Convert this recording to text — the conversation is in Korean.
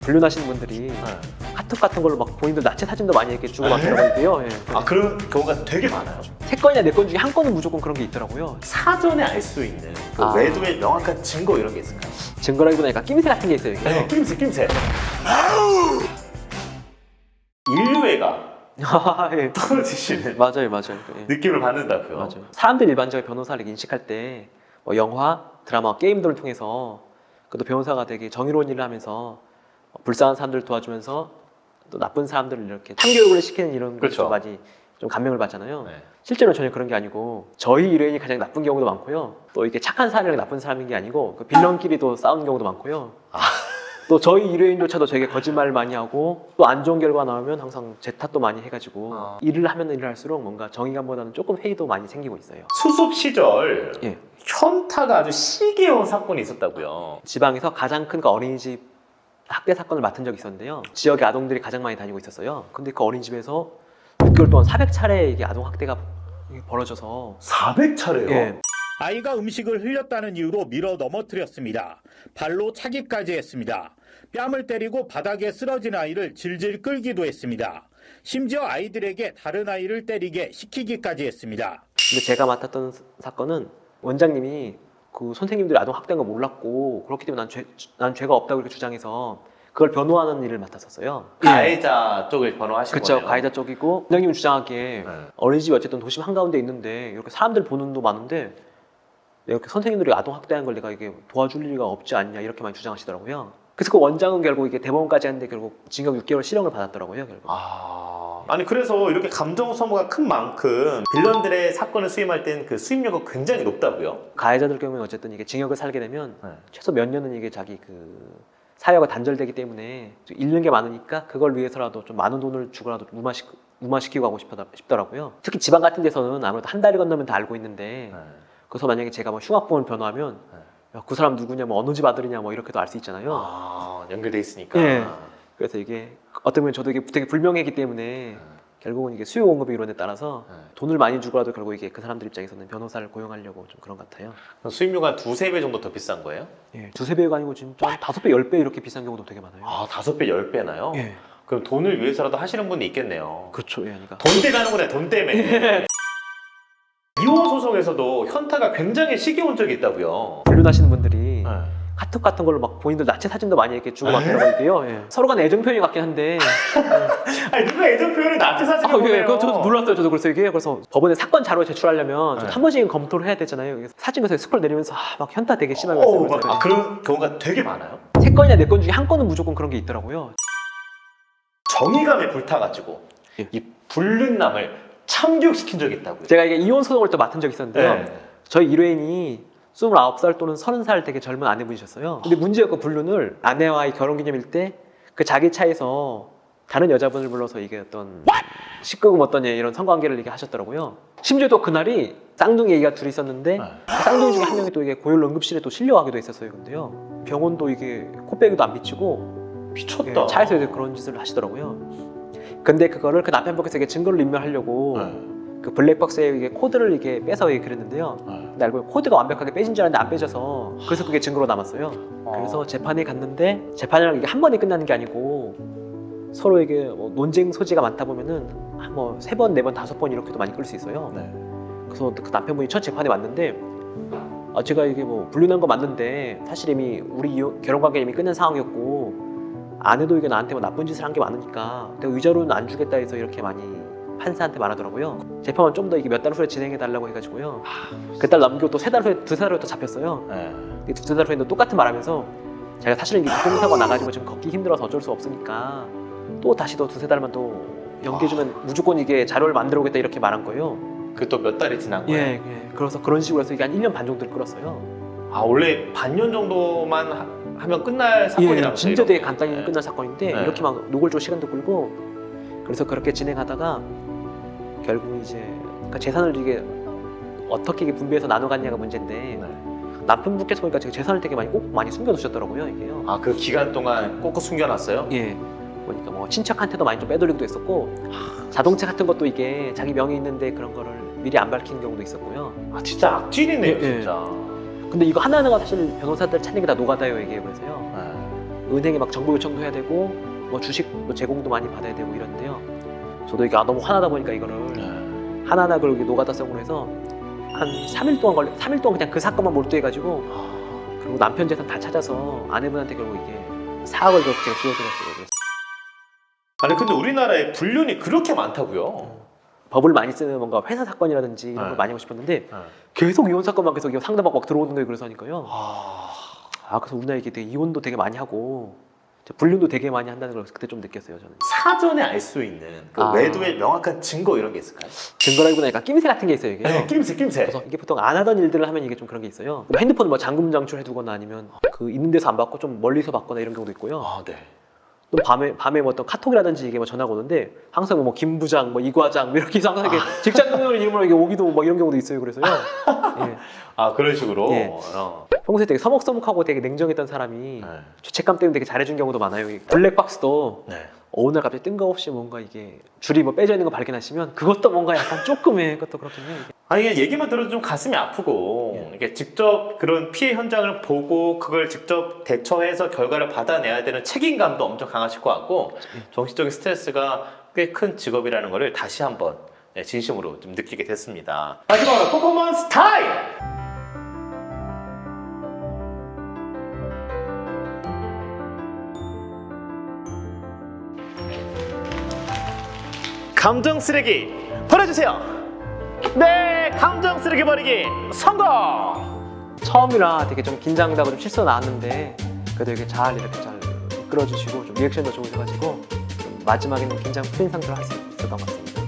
불륜하시는 분들이 카톡 같은 걸로 막 본인들 나체 사진도 많이 이렇게 주고 받더라고요. 있대요. 예. 아, 그런 경우가 되게 많아요. 세 건이나 네 건 중에 한 건은 무조건 그런 게 있더라고요. 사전에 알 수 있는 그 아. 외도의 명확한 증거 이런 게 있을까요? 증거라기보다 낌새 같은 게 있어요. 이게. 네, 낌새. 인류애가 예. 떨어지시는 맞아요. 예. 느낌을 받는다고요. 맞아요. 사람들이 일반적으로 변호사를 인식할 때 뭐 영화, 드라마, 게임들을 통해서 그래도 변호사가 되게 정의로운 일을 하면서 불쌍한 사람들을 도와주면서 또 나쁜 사람들을 이렇게 참교육을 시키는 이런 것들 그렇죠. 많이 좀 감명을 받잖아요. 네. 실제로는 전혀 그런 게 아니고 저희 일회인이 가장 나쁜 경우도 많고요. 또 이게 착한 사람이랑 나쁜 사람인 게 아니고 그 빌런끼리도 싸우는 경우도 많고요. 또 저희 일회인조차도 되게 거짓말을 많이 하고 또 안 좋은 결과 나오면 항상 제 탓도 많이 해가지고 일을 하면 일을 할수록 뭔가 정의감보다는 조금 회의도 많이 생기고 있어요. 수습 시절 예. 현타가 아주 시기해온 사건이 있었다고요. 지방에서 가장 큰 그 어린이집 학대 사건을 맡은 적이 있었는데요. 지역에 아동들이 가장 많이 다니고 있었어요. 근데 그 어린이집에서 6개월 동안 400차례 이게 아동 학대가 벌어져서 400차례요? 예. 아이가 음식을 흘렸다는 이유로 밀어 넘어뜨렸습니다. 발로 차기까지 했습니다. 뺨을 때리고 바닥에 쓰러진 아이를 질질 끌기도 했습니다. 심지어 아이들에게 다른 아이를 때리게 시키기까지 했습니다. 근데 제가 맡았던 사건은 원장님이 그 선생님들이 아동 학대한 거 몰랐고 그렇기 때문에 난 죄가 없다고 이렇게 주장해서 그걸 변호하는 일을 맡았었어요. 가해자 쪽을 변호하신 그렇죠. 거네요. 가해자 쪽이고 원장님이 주장하기에 네. 어린이집이 어쨌든 도심 한가운데 있는데 이렇게 사람들 보는 눈도 많은데 이렇게 선생님들이 아동 학대한 걸 내가 이게 도와줄 리가 없지 않냐 이렇게 많이 주장하시더라고요. 그래서 그 원장은 결국 이게 대법원까지 했는데 결국 징역 6개월 실형을 받았더라고요. 결국. 아니 그래서 이렇게 감정 소모가 큰 만큼 빌런들의 사건을 수임할 땐 그 수임료가 굉장히 높다고요? 가해자들 경우에 어쨌든 이게 징역을 살게 되면 네. 최소 몇 년은 이게 자기 그 사회가 단절되기 때문에 좀 잃는 게 많으니까 그걸 위해서라도 좀 많은 돈을 주고라도 무마시키고 하고 싶더라고요. 특히 지방 같은 데서는 아무래도 한 달이 건너면 다 알고 있는데 그래서 만약에 제가 뭐 흉악범을 변호하면 야, 그 사람 누구냐, 뭐 어느 집 아들이냐, 뭐 이렇게도 알 수 있잖아요. 연결돼 있으니까. 예. 그래서 이게 어떻게 보면 저도 이게 되게 불명예이기 때문에 결국은 이게 수요 공급 이론에 따라서 돈을 많이 주고라도 결국 이게 그 사람들 입장에서는 변호사를 고용하려고 좀 그런 것 같아요. 그럼 수임료가 두세 배 정도 더 비싼 거예요? 예, 두세 배가 아니고 진짜 한 5배, 10배 이렇게 비싼 경우도 되게 많아요. 5배, 10배나요? 예. 그럼 돈을 위해서라도 하시는 분이 있겠네요. 그렇죠. 예, 그러니까. 돈 때문에 하는 거네, 돈 때문에. 이혼 소송에서도 현타가 굉장히 시기온 적이 있다고요. 불륜하시는 분들이 카톡 같은 걸로 막 본인들 나체 사진도 많이 이렇게 주고 받더라고요. 이게요. 예. 서로 간에 애정 표현이 같긴 한데. 아니 누가 애정 표현을 나한테 사진을 보내요? 예, 그거 저도 놀랐어요. 저도 그래서 이게 그래서 법원에 사건 자료 제출하려면 네. 한 번씩은 검토를 해야 되잖아요. 그래서 사진에서 스크롤 내리면서 막 현타 되게 심하게 왔어요. 그래서 그런 경우가 되게 많아요. 세 건이나 네 건 중에 한 건은 무조건 그런 게 있더라고요. 정의감에 불타가지고 예. 이 불륜남을 참교육시킨 적이 있다고요. 제가 이게 이혼 소송을 또 맡은 적이 있었는데요. 네. 저희 일회인이 29살 또는 30살 되게 젊은 아내분이셨어요. 근데 문제가 그 불륜을 아내와의 결혼기념일 때 그 자기 차에서 다른 여자분을 불러서 이게 어떤 19금 어떤 이런 성관계를 이렇게 하셨더라고요. 심지어 또 그날이 쌍둥이 얘기가 둘이 있었는데 그 쌍둥이 중에 한 명이 또 이게 고열 응급실에 또 실려가기도 했었어요. 근데요. 병원도 이게 코빼기도 안 비치고 미쳤다. 차에서 이제 그런 짓을 하시더라고요. 근데 그거를 그 남편분께서 이게 증거를 인멸하려고 그 블랙박스에 이게 코드를 이게 빼서 이게 그랬는데요. 근데 알고 보니 코드가 완벽하게 빼진 줄 알았는데 안 빼져서 그래서 그게 증거로 남았어요. 그래서 재판에 갔는데 재판이랑 이게 한 번에 끝나는 게 아니고 서로 이게 뭐 논쟁 소지가 많다 보면은 뭐 3번, 4번, 5번 이렇게도 많이 끌 수 있어요. 그래서 그 남편분이 첫 재판에 왔는데 제가 이게 뭐 불륜한 거 맞는데 사실 이미 우리 결혼 관계 이미 끝난 상황이었고 아내도 이게 나한테 뭐 나쁜 짓을 한 게 많으니까 내가 위자료는 안 주겠다 해서 이렇게 많이 판사한테 말하더라고요. 재판은 좀 더 이게 몇 달 후에 진행해 달라고 해가지고요. 그 달 넘기고 또 3달 후에, 2달 후에 또 잡혔어요. 두 달 후에도 똑같은 말하면서 자기가 사실은 이게 교통사고 나가지고 지금 걷기 힘들어서 어쩔 수 없으니까 또 다시 또 2-3달만 또 연기해주면 무조건 이게 자료를 만들어 오겠다 이렇게 말한 거예요. 그 또 몇 달이 지난 거예요? 예. 그래서 그런 식으로 해서 이게 한 1년 반 정도를 끌었어요. 원래 반년 정도만 하면 끝날 사건이라면서요? 진짜 되게 이렇게. 간단히 끝날 사건인데 이렇게 막 노골적으로 시간도 끌고 그래서 그렇게 진행하다가 결국 이제 그러니까 재산을 이게 어떻게 이게 분배해서 나눠갔냐가 문제인데 남편분께서 보니까 제가 재산을 되게 많이 숨겨두셨더라고요 이게요. 그 기간 동안 꼭꼭 숨겨놨어요? 예. 보니까 뭐 친척한테도 많이 좀 빼돌리기도 했었고 자동차 같은 것도 이게 자기 명의 있는데 그런 거를 미리 안 밝히는 경우도 있었고요. 진짜 악질이네요, 예, 진짜. 근데 이거 하나하나가 사실 변호사들 찾는 게 다 노가다예요 이게 그래서요. 은행에 막 정보 요청도 해야 되고 뭐 주식 뭐 제공도 많이 받아야 되고 이러는데요. 저도 이게 너무 화나다 보니까 이거를 하나하나 그걸 이렇게 노가다성으로 해서 한 3일 동안 3일 동안 그냥 그 사건만 몰두해가지고 그리고 남편 재산 다 찾아서 아내분한테 결국 이게 4억을 결국 제가 지어드렸어요. 아니 근데 우리나라에 불륜이 그렇게 많다고요? 법을 많이 쓰는 뭔가 회사 사건이라든지 이런 걸 많이 하고 싶었는데 계속 이혼 사건만 계속 상담받고 막 들어오는 거예요. 그래서 하니까요. 그래서 우리나라 이게 되게 이혼도 되게 많이 하고 불륜도 되게 많이 한다는 걸 그때 좀 느꼈어요. 저는 사전에 알 수 있는 그 외도의 명확한 증거 이런 게 있을까요? 증거라기보다 약간 낌새 같은 게 있어요. 이게. 네, 낌새. 그래서 이게 보통 안 하던 일들을 하면 이게 좀 그런 게 있어요. 뭐 핸드폰을 뭐 잠금 장치해두거나 아니면 그 있는 데서 안 받고 좀 멀리서 받거나 이런 경우도 있고요. 네. 또 밤에 뭐 어떤 카톡이라든지 이게 뭐 전화가 오는데 항상 뭐 김 부장, 뭐 이 과장 이렇게 해서 항상 이렇게 직장 동료 이름으로 이게 오기도 뭐 이런 경우도 있어요. 그래서요. 예. 그런 식으로. 예. 평소에 되게 서먹서먹하고 되게 냉정했던 사람이 죄책감 때문에 되게 잘해준 경우도 많아요. 이 블랙박스도 어느 날 갑자기 뜬금없이 뭔가 이게 줄이 뭐 빼져 있는 거 발견하시면 그것도 뭔가 약간 조금의 그것도 그렇군요. 이게. 아니 이게 얘기만 들어도 좀 가슴이 아프고 이게 직접 그런 피해 현장을 보고 그걸 직접 대처해서 결과를 받아내야 되는 책임감도 엄청 강하실 것 같고 정신적인 스트레스가 꽤 큰 직업이라는 것을 다시 한번 진심으로 좀 느끼게 됐습니다. 마지막으로 퍼포먼스 타임! 감정 쓰레기 버려주세요. 네, 감정 쓰레기 버리기 성공. 처음이라 되게 좀 긴장되고 좀 실수가 나왔는데 그래도 이렇게 잘 이끌어주시고 좀 리액션도 좋으셔가지고 좀 마지막에는 긴장 풀린 상태로 할 수 있었던 것 같습니다.